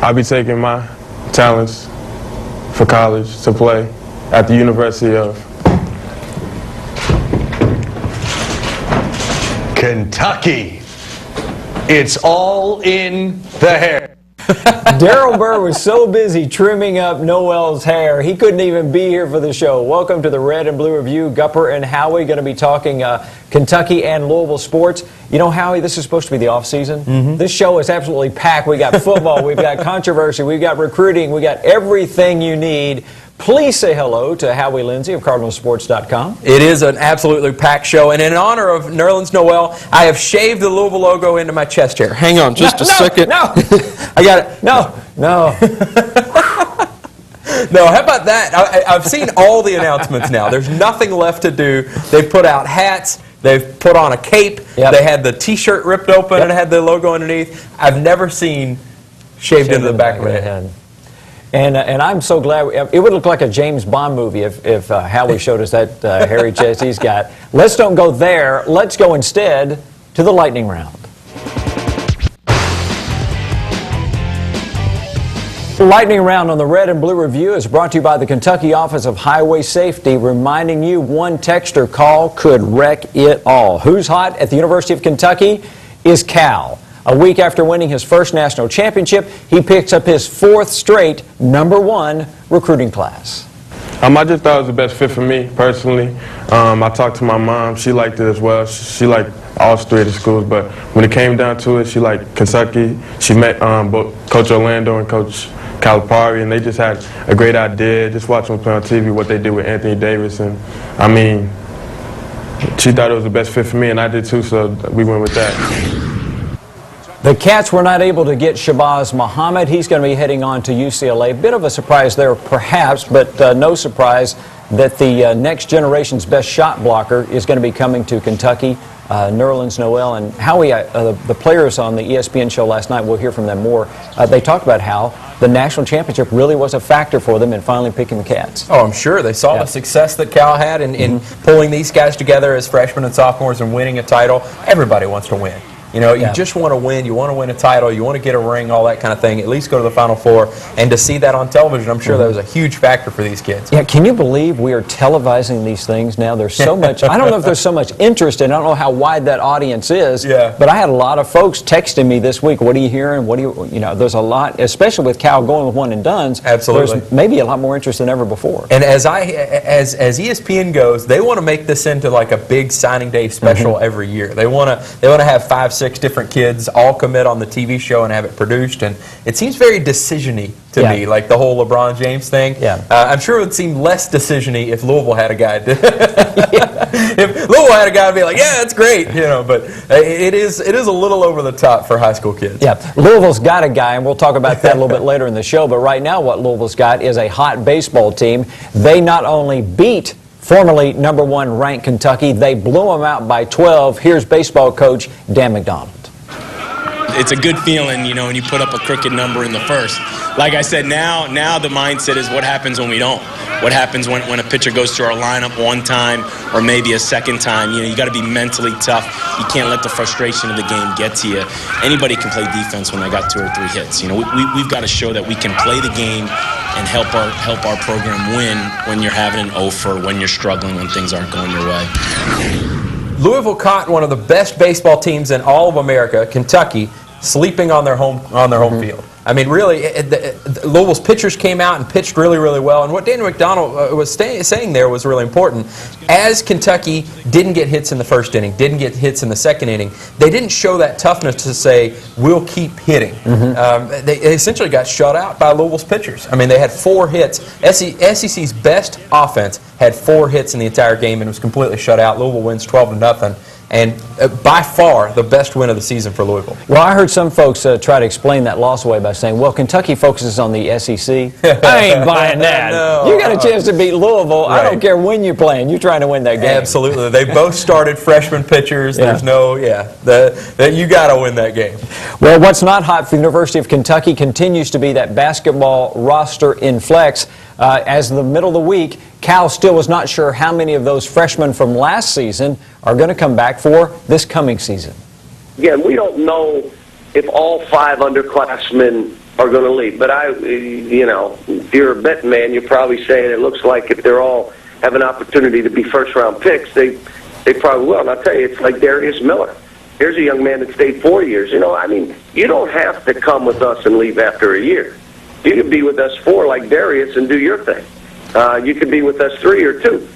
I'll be taking my talents for college to play at the University of Kentucky. It's all in the hair. Daryl Burr was so busy trimming up Noel's hair, he couldn't even be here for the show. Welcome to the Red and Blue Review. Gupper and Howie going to be talking Kentucky and Louisville sports. You know, Howie, this is supposed to be the off season. This show is absolutely packed. We got football, we've got controversy, we've got recruiting, we got everything you need. Please say hello to Howie Lindsay of CardinalSports.com. It is an absolutely packed show, and in honor of Nerlens Noel, I have shaved the Louisville logo into my chest hair. Hang on just a second. No, I got it. no. No, how about that? I've seen all the announcements now. There's nothing left to do. They've put out hats. They've put on a cape. Yep. They had the T-shirt ripped open and it had the logo underneath. I've never seen shaved into the back of my head. And I'm so glad. It would look like a James Bond movie if Howie showed us that hairy chest he's got. Let's don't go there. Let's go instead to the lightning round. The lightning round on the Red and Blue Review is brought to you by the Kentucky Office of Highway Safety, reminding you one text or call could wreck it all. Who's hot at the University of Kentucky is Cal. A week after winning his first national championship, he picks up his fourth straight #1 recruiting class. I just thought it was the best fit for me, personally. I talked to my mom. She liked it as well. She liked all three of the schools, but when it came down to it, she liked Kentucky. She met both Coach Orlando and Coach Calipari, and they just had a great idea. Just watching them play on TV, what they did with Anthony Davis, and I mean, she thought it was the best fit for me, and I did too, so we went with that. The Cats were not able to get Shabazz Muhammad. He's going to be heading on to UCLA. Bit of a surprise there, perhaps, but no surprise that the next generation's best shot blocker is going to be coming to Kentucky, Nerlens Noel. And Howie, the players on the ESPN show last night, we'll hear from them more. They talked about how the national championship really was a factor for them in finally picking the Cats. Oh, I'm sure. They saw the success that Cal had in pulling these guys together as freshmen and sophomores and winning a title. Everybody wants to win. You know, you just want to win. You want to win a title. You want to get a ring, all that kind of thing. At least go to the Final Four. And to see that on television, I'm sure that was a huge factor for these kids. Yeah, can you believe we are televising these things now? There's so much. I don't know if there's so much interest in it. I don't know how wide that audience is. Yeah. But I had a lot of folks texting me this week. What are you hearing? What do you know? There's a lot, especially with Cal going with one and dones. Absolutely. There's maybe a lot more interest than ever before. And as ESPN goes, they want to make this into like a big signing day special every year. They want to have 5-6 different kids all commit on the TV show and have it produced, and it seems very decision-y to me, like the whole LeBron James thing. I'm sure it would seem less decision-y if Louisville had a guy. If Louisville had a guy, I'd be like, yeah, that's great, you know. But it is a little over the top for high school kids. Yeah, Louisville's got a guy, and we'll talk about that a little bit later in the show. But right now, what Louisville's got is a hot baseball team. They not only beat formerly #1 ranked Kentucky, they blew them out by 12. Here's baseball coach Dan McDonald. It's a good feeling, you know, when you put up a crooked number in the first. Like I said, now the mindset is what happens when we don't. What happens when a pitcher goes through our lineup one time or maybe a second time. You know, you got to be mentally tough. You can't let the frustration of the game get to you. Anybody can play defense when they got 2 or 3 hits. You know, we've got to show that we can play the game and help our program win when you're having an 0 for, when you're struggling, when things aren't going your way. Louisville caught one of the best baseball teams in all of America, Kentucky, sleeping on their home field. I mean, really, Louisville's pitchers came out and pitched really, really well. And what Daniel McDonald was saying there was really important. As Kentucky didn't get hits in the first inning, didn't get hits in the second inning, they didn't show that toughness to say, we'll keep hitting. They essentially got shut out by Louisville's pitchers. I mean, they had 4 hits. SEC's best offense had 4 hits in the entire game and was completely shut out. Louisville wins 12-0. And by far the best win of the season for Louisville. Well, I heard some folks try to explain that loss away by saying, well, Kentucky focuses on the SEC. I ain't buying that. No. You got a chance to beat Louisville. Right. I don't care when you're playing. You're trying to win that game. Absolutely. They both started freshman pitchers. There's no, you got to win that game. Well, what's not hot for the University of Kentucky continues to be that basketball roster in flex. As in the middle of the week, Cal still was not sure how many of those freshmen from last season are going to come back for this coming season. Again, we don't know if all 5 underclassmen are going to leave. But if you're a betting man, you're probably saying it looks like if they're all have an opportunity to be first-round picks, they probably will. And I'll tell you, it's like Darius Miller. Here's a young man that stayed 4 years. You don't have to come with us and leave after a year. You could be with us 4 like Darius and do your thing. You could be with us 3 or 2.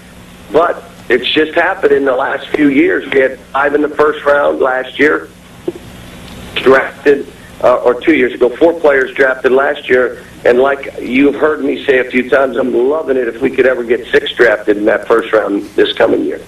But it's just happened in the last few years. We had 5 in the first round last year, drafted, or 2 years ago, 4 players drafted last year. And like you've heard me say a few times, I'm loving it if we could ever get 6 drafted in that first round this coming year.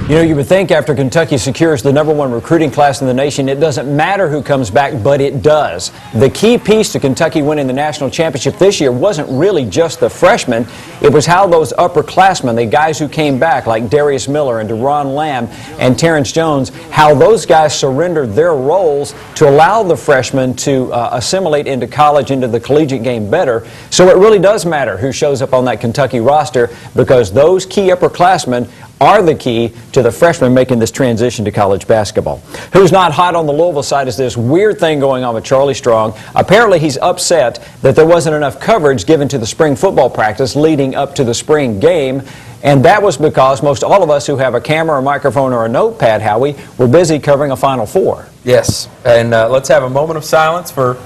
You would think after Kentucky secures the #1 recruiting class in the nation, it doesn't matter who comes back, but it does. The key piece to Kentucky winning the national championship this year wasn't really just the freshmen. It was how those upperclassmen, the guys who came back, like Darius Miller and Deron Lamb and Terrence Jones, how those guys surrendered their roles to allow the freshmen to assimilate into college, into the collegiate game better. So it really does matter who shows up on that Kentucky roster, because those key upperclassmen are the key to the freshmen making this transition to college basketball. Who's not hot on the Louisville side is this weird thing going on with Charlie Strong. Apparently he's upset that there wasn't enough coverage given to the spring football practice leading up to the spring game. And that was because most all of us who have a camera, a microphone, or a notepad, Howie, were busy covering a Final Four. Yes, and let's have a moment of silence for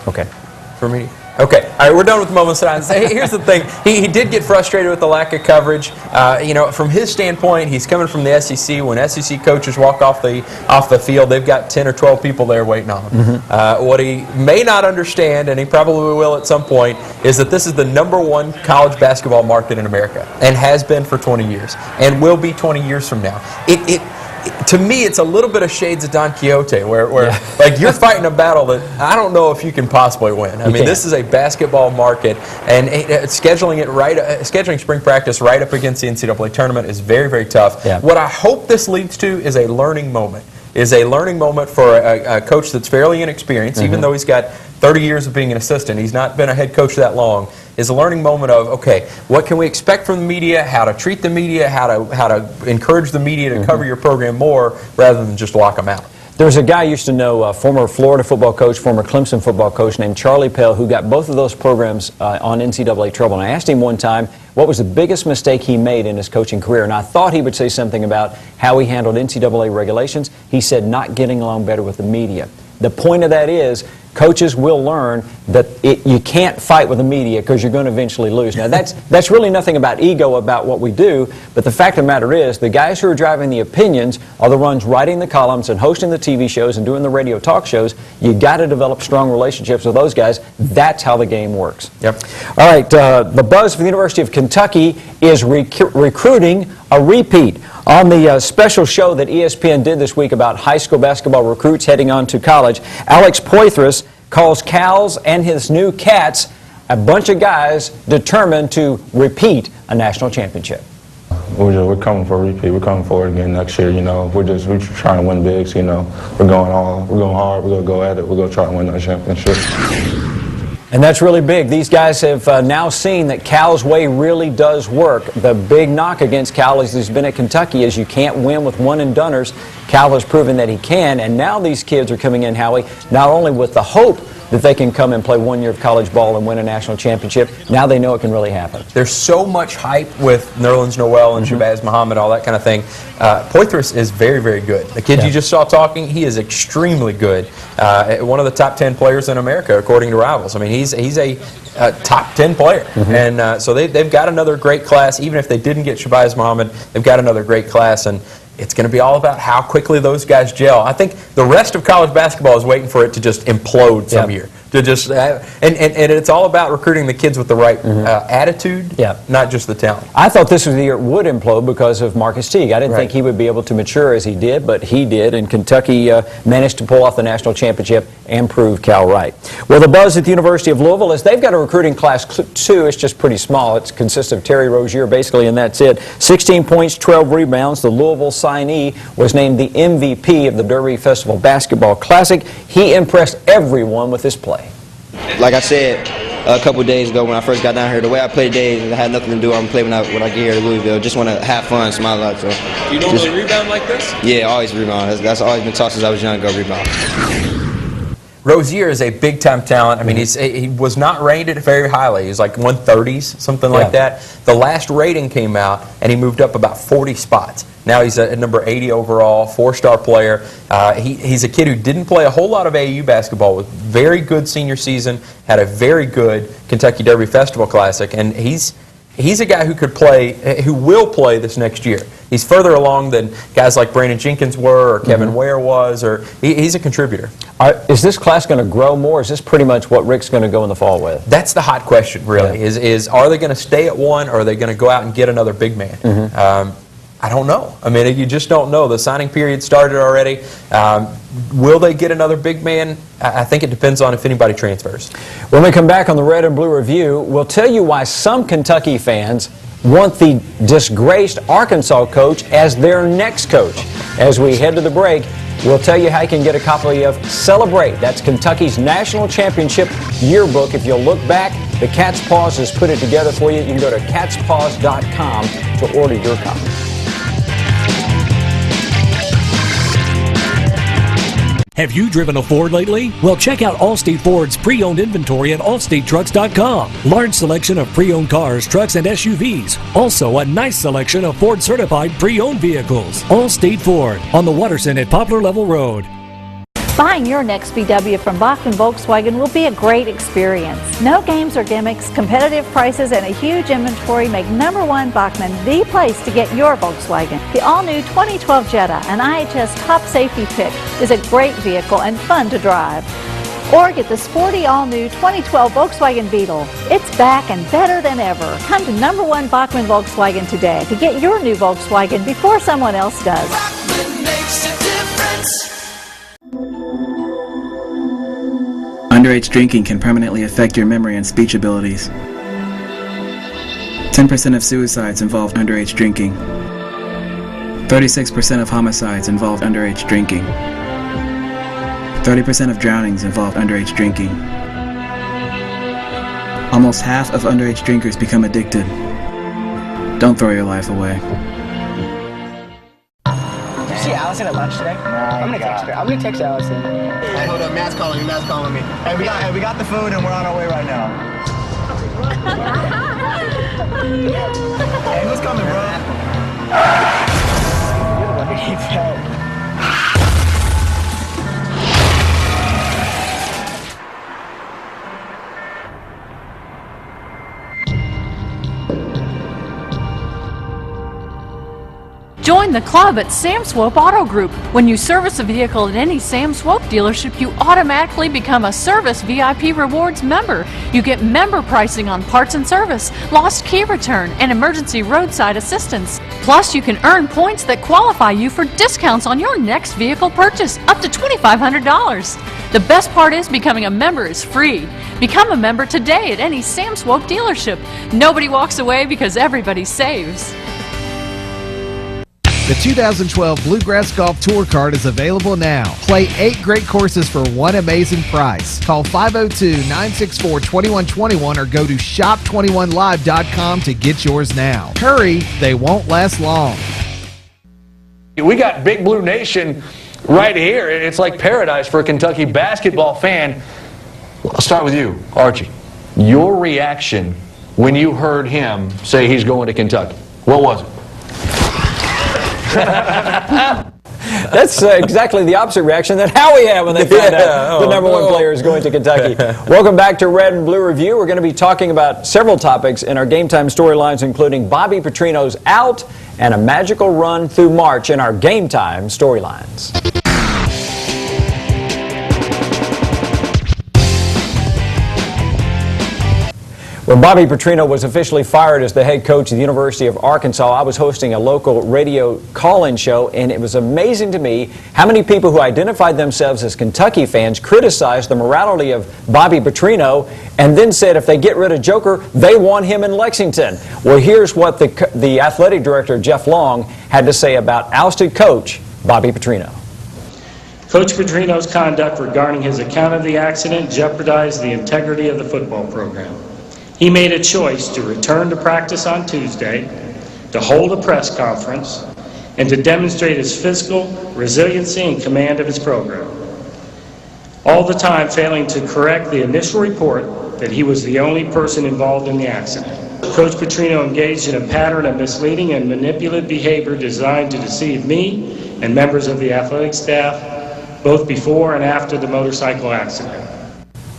me. Okay, all right, we're done with the moment of silence. Here's the thing. He did get frustrated with the lack of coverage. From his standpoint, he's coming from the SEC. When SEC coaches walk off the field, they've got 10 or 12 people there waiting on him. What he may not understand, and he probably will at some point, is that this is the #1 college basketball market in America, and has been for 20 years, and will be 20 years from now. To me, it's a little bit of shades of Don Quixote, where like you're fighting a battle that I don't know if you can possibly win. I mean, this is a basketball market, and scheduling spring practice right up against the NCAA tournament is very, very tough. Yeah. What I hope this leads to is a learning moment. For a coach that's fairly inexperienced, even though he's got 30 years of being an assistant. He's not been a head coach that long. Is a learning moment of, okay, what can we expect from the media, how to treat the media, how to encourage the media to cover your program more rather than just lock them out. There was a guy I used to know, former Florida football coach, former Clemson football coach, named Charlie Pell, who got both of those programs on NCAA trouble. And I asked him one time what was the biggest mistake he made in his coaching career. And I thought he would say something about how he handled NCAA regulations. He said not getting along better with the media. The point of that is coaches will learn that you can't fight with the media because you're going to eventually lose. Now, that's really nothing about ego about what we do, but the fact of the matter is the guys who are driving the opinions are the ones writing the columns and hosting the TV shows and doing the radio talk shows. You got to develop strong relationships with those guys. That's how the game works. Yep. All right, the buzz for the University of Kentucky is recruiting a repeat. On the special show that ESPN did this week about high school basketball recruits heading on to college, Alex Poitras calls Cal's and his new Cats a bunch of guys determined to repeat a national championship. We're coming for a repeat. We're coming for it again next year. We're trying to win big. We're going hard. We're going to go at it. We're going to try to win that championship. And that's really big. These guys have now seen that Cal's way really does work. The big knock against Cal as he's been at Kentucky is you can't win with one-and-doners. Cal has proven that he can, and now these kids are coming in, Howie, not only with the hope that they can come and play 1 year of college ball and win a national championship, now they know it can really happen. There's so much hype with Nerlens Noel and Shabazz Muhammad, all that kind of thing. Poitras is very, very good. The kid you just saw talking, he is extremely good. One of the top 10 players in America, according to Rivals. I mean, he's a top 10 player. And so they've got another great class. Even if they didn't get Shabazz Muhammad, they've got another great class. And it's going to be all about how quickly those guys gel. I think the rest of college basketball is waiting for it to just implode some year. To just and it's all about recruiting the kids with the right attitude, not just the talent. I thought this was the year it would implode because of Marcus Teague. I didn't think he would be able to mature as he did, but he did, and Kentucky managed to pull off the national championship and prove Cal right. Well, the buzz at the University of Louisville is they've got a recruiting class too. It's just pretty small. It consists of Terry Rozier basically, and that's it. 16 points, 12 rebounds. The Louisville signee was named the MVP of the Derby Festival Basketball Classic. He impressed everyone with his play. Like I said a couple days ago when I first got down here, the way I play today had nothing to do. I'm playing when I get here to Louisville. Just want to have fun, smile a lot. So. Do you normally rebound like this? Yeah, always rebound. That's always been taught since I was young, go rebound. Rozier is a big-time talent. I mean, he was not rated very highly. He was like 130s, something like that. The last rating came out, and he moved up about 40 spots. Now he's at number 80 overall, 4-star player. He's a kid who didn't play a whole lot of AAU basketball, with very good senior season, had a very good Kentucky Derby Festival Classic, and he's a guy who could play, who will play this next year. He's further along than guys like Brandon Jenkins were, or Kevin Ware was, or he's a contributor. Is this class going to grow more? Is this pretty much what Rick's going to go in the fall with? That's the hot question, really. Is are they going to stay at one, or are they going to go out and get another big man? I don't know. I mean, you just don't know. The signing period started already. Will they get another big man? I think it depends on if anybody transfers. When we come back on the Red and Blue Review, we'll tell you why some Kentucky fans want the disgraced Arkansas coach as their next coach. As we head to the break, we'll tell you how you can get a copy of Celebrate. That's Kentucky's National Championship yearbook. If you'll look back, the Cat's Paws has put it together for you. You can go to catspaws.com to order your copy. Have you driven a Ford lately? Well, check out Allstate Ford's pre-owned inventory at allstatetrucks.com. Large selection of pre-owned cars, trucks, and SUVs. Also, a nice selection of Ford-certified pre-owned vehicles. Allstate Ford on the Watterson at Poplar Level Road. Buying your next VW from Bachman Volkswagen will be a great experience. No games or gimmicks, competitive prices, and a huge inventory make #1 Bachman the place to get your Volkswagen. The all-new 2012 Jetta, an IHS top safety pick, is a great vehicle and fun to drive. Or get the sporty all-new 2012 Volkswagen Beetle. It's back and better than ever. Come to #1 Bachman Volkswagen today to get your new Volkswagen before someone else does. Bachman makes a difference. Underage drinking can permanently affect your memory and speech abilities. 10% of suicides involve underage drinking. 36% of homicides involve underage drinking. 30% of drownings involve underage drinking. Almost half of underage drinkers become addicted. Don't throw your life away. Did you see Allison at lunch today? I'm gonna text her. I'm gonna text Allison. Hey, hold up, Matt's calling me. Matt's calling me. Hey, we got the food and we're on our way right now. Hey, who's coming, bro? You're the one who keeps help. Join the club at Sam Swope Auto Group. When you service a vehicle at any Sam Swope dealership, you automatically become a Service VIP Rewards member. You get member pricing on parts and service, lost key return, and emergency roadside assistance. Plus, you can earn points that qualify you for discounts on your next vehicle purchase, up to $2,500. The best part is becoming a member is free. Become a member today at any Sam Swope dealership. Nobody walks away because everybody saves. The 2012 Bluegrass Golf Tour Card is available now. Play 8 great courses for one amazing price. Call 502-964-2121 or go to shop21live.com to get yours now. Hurry, they won't last long. We got Big Blue Nation right here. It's like paradise for a Kentucky basketball fan. I'll start with you, Archie. Your reaction when you heard him say he's going to Kentucky. What was it? That's exactly the opposite reaction that Howie had when they found out the #1 player is going to Kentucky. Welcome back to Red and Blue Review. We're going to be talking about several topics in our Game Time storylines, including Bobby Petrino's out and a magical run through March in our Game Time storylines. When Bobby Petrino was officially fired as the head coach of the University of Arkansas, I was hosting a local radio call-in show, and it was amazing to me how many people who identified themselves as Kentucky fans criticized the morality of Bobby Petrino and then said if they get rid of Joker, they want him in Lexington. Well, here's what the athletic director, Jeff Long, had to say about ousted coach Bobby Petrino. Coach Petrino's conduct regarding his account of the accident jeopardized the integrity of the football program. He made a choice to return to practice on Tuesday, to hold a press conference, and to demonstrate his physical resiliency and command of his program. all the time failing to correct the initial report that he was the only person involved in the accident. Coach Petrino engaged in a pattern of misleading and manipulative behavior designed to deceive me and members of the athletic staff, both before and after the motorcycle accident.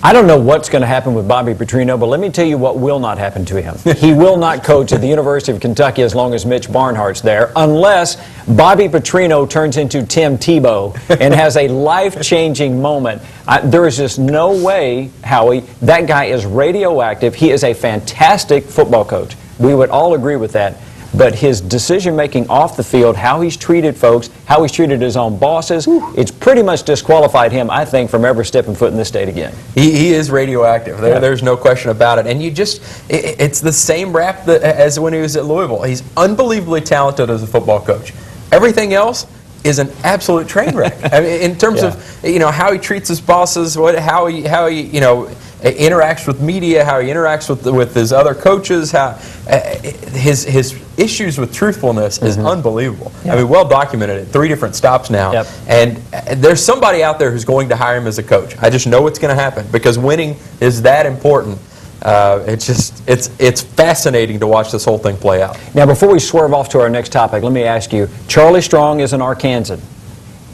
I don't know what's going to happen with Bobby Petrino, but let me tell you what will not happen to him. He will not coach at the University of Kentucky as long as Mitch Barnhart's there, unless Bobby Petrino turns into Tim Tebow and has a life-changing moment. There is just no way, Howie, that guy is radioactive. He is a fantastic football coach. We would all agree with that. But his decision-making off the field, how he's treated folks, how he's treated his own bosses, it's pretty much disqualified him, I think, from ever stepping foot in this state again. He is radioactive. There's no question about it. And it's the same rap as when he was at Louisville. He's unbelievably talented as a football coach. Everything else is an absolute train wreck. I mean, in terms of how he treats his bosses, how he interacts with media, how he interacts with his other coaches, how his issues with truthfulness is unbelievable. I mean, well documented at 3 different stops now. And there's somebody out there who's going to hire him as a coach. I just know it's going to happen because winning is that important. It's fascinating to watch this whole thing play out. Now, before we swerve off to our next topic, let me ask you, Charlie Strong is an Arkansan.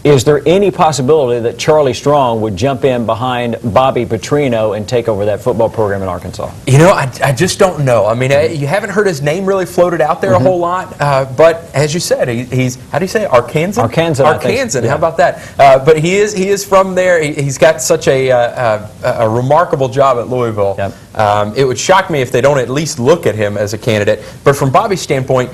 Is there any possibility that Charlie Strong would jump in behind Bobby Petrino and take over that football program in Arkansas? You know, I just don't know. I mean, you haven't heard his name really floated out there a whole lot, but as you said, he's, how do you say it? Arkansan? Arkansan, how about that? But he is from there. He's got such a remarkable job at Louisville. It would shock me if they don't at least look at him as a candidate. But from Bobby's standpoint,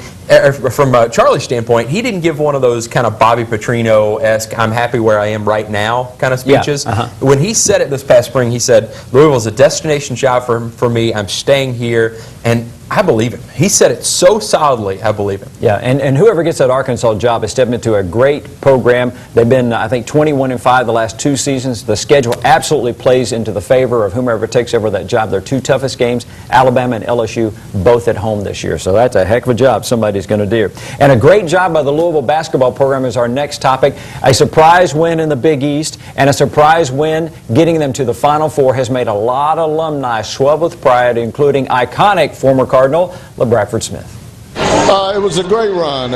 from Charlie's standpoint, he didn't give one of those kind of Bobby Petrino-esque, I'm happy where I am right now kind of speeches. When he said it this past spring, he said, Louisville's a destination job for me. I'm staying here. And I believe him. He said it so solidly, I believe him. Yeah, and whoever gets that Arkansas job is stepping into a great program. They've been, I think, 21-5 the last 2 seasons. The schedule absolutely plays into the favor of whomever takes over that job. Their 2 toughest games, Alabama and LSU, both at home this year. So that's a heck of a job somebody's going to do. And a great job by the Louisville basketball program is our next topic. A surprise win in the Big East and a surprise win getting them to the Final Four has made a lot of alumni swell with pride, including iconic former Cardinal LaBradford Smith. It was a great run.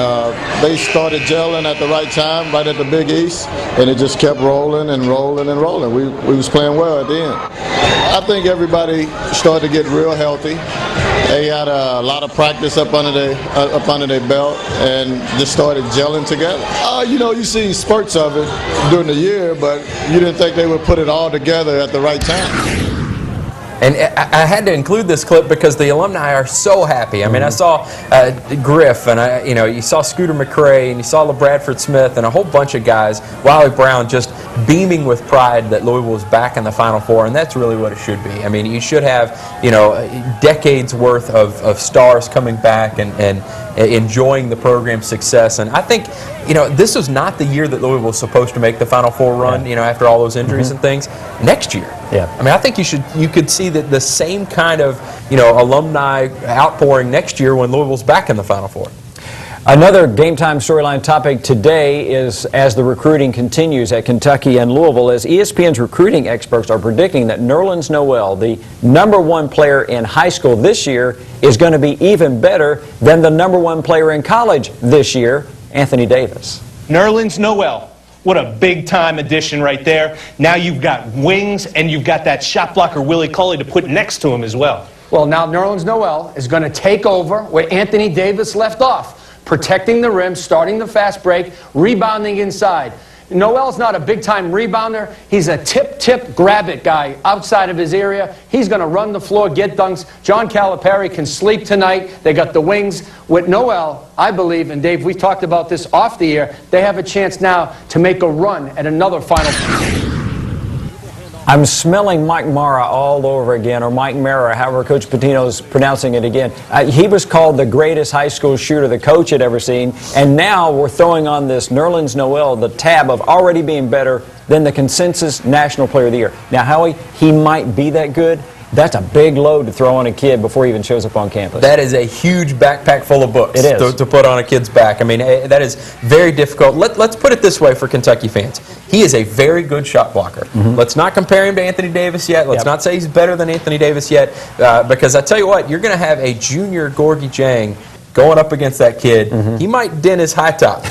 They started gelling at the right time, right at the Big East, and it just kept rolling and rolling and rolling. We was playing well at the end. I think everybody started to get real healthy. They had a lot of practice up under their belt and just started gelling together. You see spurts of it during the year, but you didn't think they would put it all together at the right time. And I had to include this clip because the alumni are so happy. I mean, I saw Griff, and you saw Scooter McRae, and you saw LaBradford Smith, and a whole bunch of guys. Wally Brown just beaming with pride that Louisville was back in the Final Four, and that's really what it should be. I mean, you should have decades worth of stars coming back and enjoying the program's success. And I think this was not the year that Louisville was supposed to make the Final Four run. After all those injuries and things. Next year. I mean, I think you could see that the same kind of alumni outpouring next year when Louisville's back in the Final Four. Another Game Time storyline topic today is as the recruiting continues at Kentucky and Louisville, as ESPN's recruiting experts are predicting that Nerlens Noel, the #1 player in high school this year, is going to be even better than the #1 player in college this year, Anthony Davis. Nerlens Noel. What a big-time addition right there. Now you've got wings, and you've got that shot blocker Willie Culley to put next to him as well. Well, now Nerlens Noel is going to take over where Anthony Davis left off, protecting the rim, starting the fast break, rebounding inside. Noel's not a big-time rebounder. He's a tip, grab-it guy outside of his area. He's going to run the floor, get dunks. John Calipari can sleep tonight. They got the wings. With Noel, I believe, and Dave, we talked about this off the air, they have a chance now to make a run at another Final Four. I'm smelling Mike Mara all over again, or Mike Mara, however Coach Pitino's pronouncing it again. He was called the greatest high school shooter the coach had ever seen, and now we're throwing on this Nerlens Noel the tab of already being better than the consensus National Player of the Year. Now, Howie, he might be that good. That's a big load to throw on a kid before he even shows up on campus. That is a huge backpack full of books It is. to put on a kid's back. I mean, that is very difficult. Let's put it this way for Kentucky fans. He is a very good shot blocker. Let's not compare him to Anthony Davis yet. Let's not say he's better than Anthony Davis yet, because I tell you what, you're going to have a junior Gorgie Jang going up against that kid. He might dent his high top.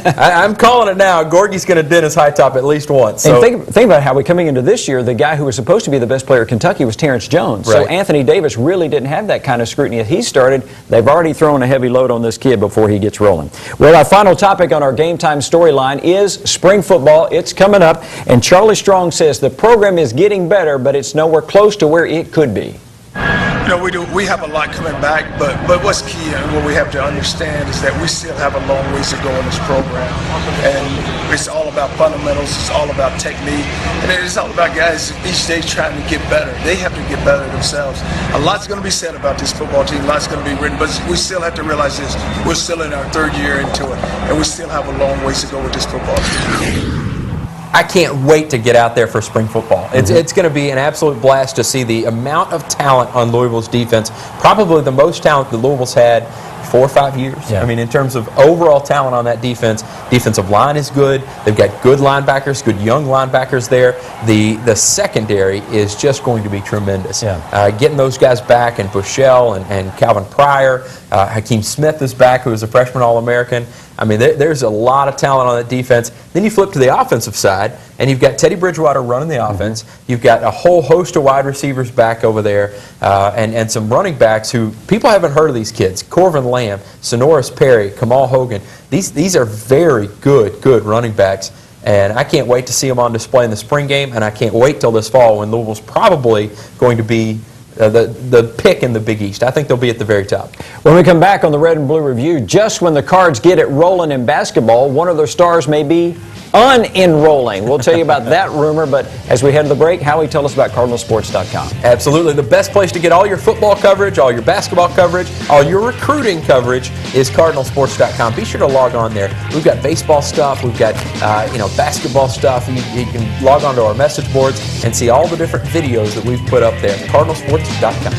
I'm calling it now. Gorgie's going to dent his high top at least once. So. And think about how coming into this year, the guy who was supposed to be the best player at Kentucky was Terrence Jones. Right. So Anthony Davis really didn't have that kind of scrutiny. He started. They've already thrown a heavy load on this kid before he gets rolling. Well, our final topic on our Game Time storyline is spring football. It's coming up, and Charlie Strong says the program is getting better, but it's nowhere close to where it could be. You know, we have a lot coming back, but what's key and what we have to understand is that we still have a long ways to go in this program. And it's all about fundamentals, it's all about technique, and it's all about guys each day trying to get better. They have to get better themselves. A lot's going to be said about this football team, a lot's going to be written, but we still have to realize this. We're still in our third year into it, and we still have a long ways to go with this football team. I can't wait to get out there for spring football. It's going to be an absolute blast to see the amount of talent on Louisville's defense, probably the most talent that Louisville's had 4 or 5 years. I mean, in terms of overall talent on that defense, defensive line is good. They've got good linebackers, good young linebackers there. The secondary is just going to be tremendous. Getting those guys back, and Bushell and Calvin Pryor, Hakeem Smith is back, who is a freshman All-American. I mean, there's a lot of talent on that defense. Then you flip to the offensive side, and you've got Teddy Bridgewater running the offense. You've got a whole host of wide receivers back over there, and some running backs who people haven't heard of these kids. Corvin Lamb, Sonoris Perry, Kamal Hogan. These are very good running backs. And I can't wait to see them on display in the spring game, and I can't wait till this fall when Louisville's probably going to be the pick in the Big East. I think they'll be at the very top. When we come back on the Red and Blue Review, just when the Cards get it rolling in basketball, one of their stars may be unenrolling. We'll tell you about that rumor, but as we head to the break, Howie, tell us about CardinalSports.com. Absolutely. The best place to get all your football coverage, all your basketball coverage, all your recruiting coverage is CardinalSports.com. Be sure to log on there. We've got baseball stuff. We've got basketball stuff. You can log on to our message boards and see all the different videos that we've put up there. CardinalSports.com.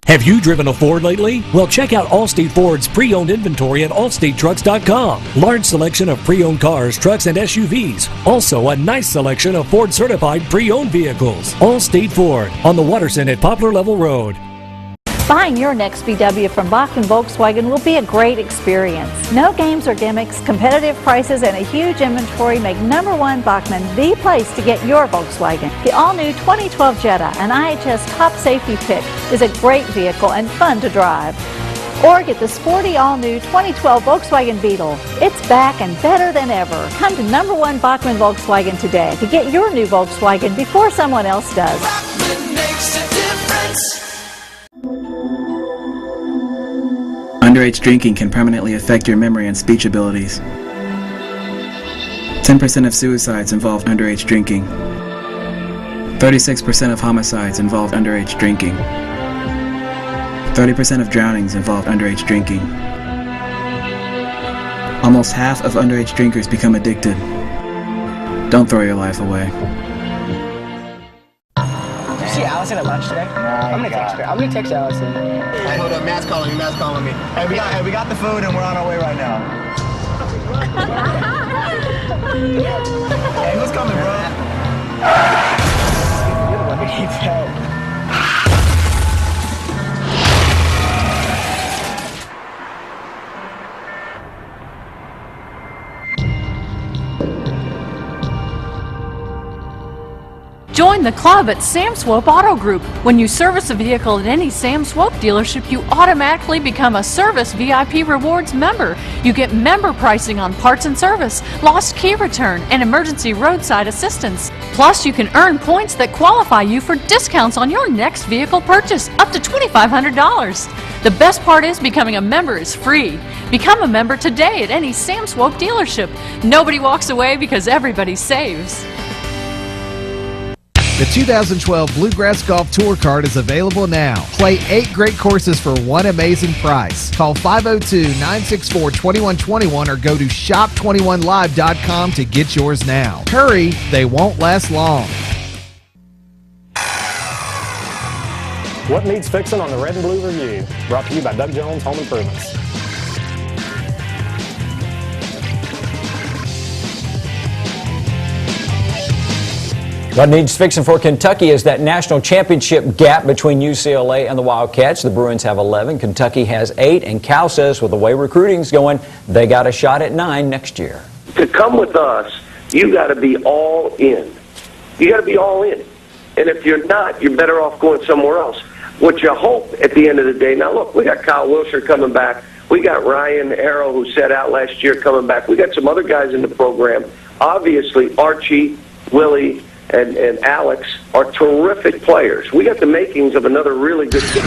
Have you driven a Ford lately? Well, check out Allstate Ford's pre-owned inventory at allstatetrucks.com. Large selection of pre-owned cars, trucks, and SUVs. Also, a nice selection of Ford-certified pre-owned vehicles. Allstate Ford on the Watterson at Poplar Level Road. Buying your next VW from Bachman Volkswagen will be a great experience. No games or gimmicks, competitive prices, and a huge inventory make #1 Bachman the place to get your Volkswagen. The all-new 2012 Jetta, an IHS top safety pick, is a great vehicle and fun to drive. Or get the sporty all-new 2012 Volkswagen Beetle. It's back and better than ever. Come to #1 Bachman Volkswagen today to get your new Volkswagen before someone else does. Bachman makes a difference. Underage drinking can permanently affect your memory and speech abilities. 10% of suicides involve underage drinking. 36% of homicides involve underage drinking. 30% of drownings involve underage drinking. Almost half of underage drinkers become addicted. Don't throw your life away. Did you see Allison at lunch today? I'm gonna text her. I'm gonna text Allison. Hey, hold up, Matt's calling me. Matt's calling me. Hey, we got the food and we're on our way right now. Hey, who's coming, bro? You're the one who needs help. Join the club at Sam Swope Auto Group. When you service a vehicle at any Sam Swope dealership, you automatically become a Service VIP Rewards member. You get member pricing on parts and service, lost key return, and emergency roadside assistance. Plus, you can earn points that qualify you for discounts on your next vehicle purchase, up to $2,500. The best part is becoming a member is free. Become a member today at any Sam Swope dealership. Nobody walks away because everybody saves. The 2012 Bluegrass Golf Tour Card is available now. Play 8 great courses for one amazing price. Call 502-964-2121 or go to shop21live.com to get yours now. Hurry, they won't last long. What needs fixing on the Red and Blue Review? Brought to you by Doug Jones Home Improvements. What needs fixing for Kentucky is that national championship gap between UCLA and the Wildcats. The Bruins have 11, Kentucky has 8, and Cal says with the way recruiting's going, they got a shot at 9 next year. To come with us, you got to be all in. You got to be all in. And if you're not, you're better off going somewhere else. What you hope at the end of the day, now look, we got Kyle Wilshire coming back. We got Ryan Arrow, who sat out last year, coming back. We got some other guys in the program. Obviously, Archie, Willie, and Alex are terrific players. We got the makings of another really good team.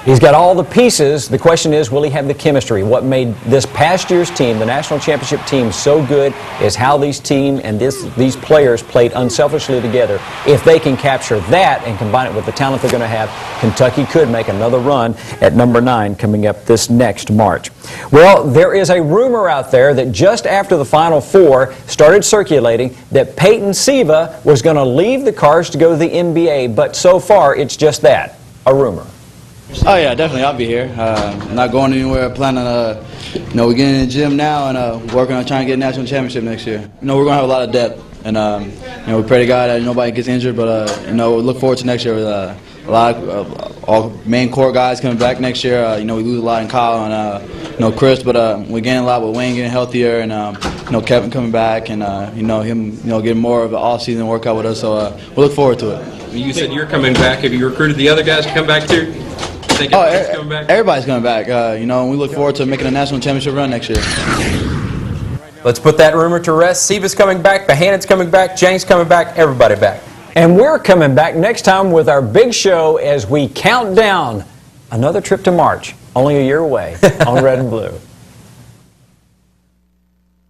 He's got all the pieces. The question is, will he have the chemistry? What made this past year's team, the national championship team, so good is how these team and these players played unselfishly together. If they can capture that and combine it with the talent they're going to have, Kentucky could make another run at number 9 coming up this next March. Well, there is a rumor out there that just after the Final Four started circulating that Peyton Siva was going to leave the Cards to go to the NBA, but so far it's just that, a rumor. Oh yeah, definitely. I'll be here. I'm not going anywhere. Planning on, we're getting in the gym now and working on trying to get a national championship next year. We're going to have a lot of depth, and we pray to God that nobody gets injured. But we look forward to next year with a lot of all main core guys coming back next year. We lose a lot in Kyle and Chris, but we're getting a lot with Wayne getting healthier and Kevin coming back and him getting more of an all-season workout with us. So we look forward to it. You said you're coming back. Have you recruited the other guys to come back too? Coming back? Everybody's coming back. We look forward to making a national championship run next year. Let's put that rumor to rest. Siva's coming back, Bohannon's coming back, Jang's coming back, everybody back. And we're coming back next time with our big show as we count down another trip to March, only a year away, on Red and Blue.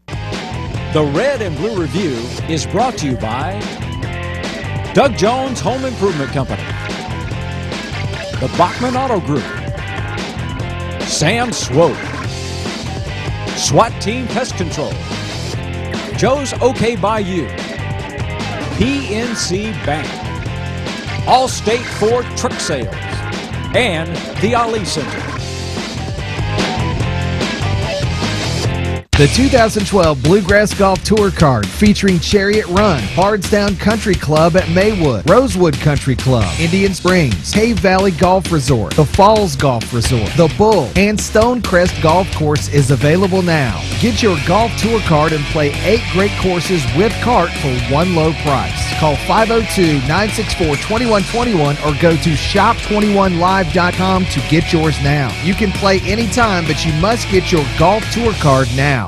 The Red and Blue Review is brought to you by Doug Jones Home Improvement Company, the Bachman Auto Group, Sam Swope, SWAT Team Pest Control, Joe's OK Bayou, PNC Bank, Allstate Ford Truck Sales, and the Ali Center. The 2012 Bluegrass Golf Tour Card featuring Chariot Run, Bardstown Country Club at Maywood, Rosewood Country Club, Indian Springs, Cave Valley Golf Resort, the Falls Golf Resort, the Bull, and Stonecrest Golf Course is available now. Get your golf tour card and play 8 great courses with cart for one low price. Call 502-964-2121 or go to shop21live.com to get yours now. You can play anytime, but you must get your golf tour card now.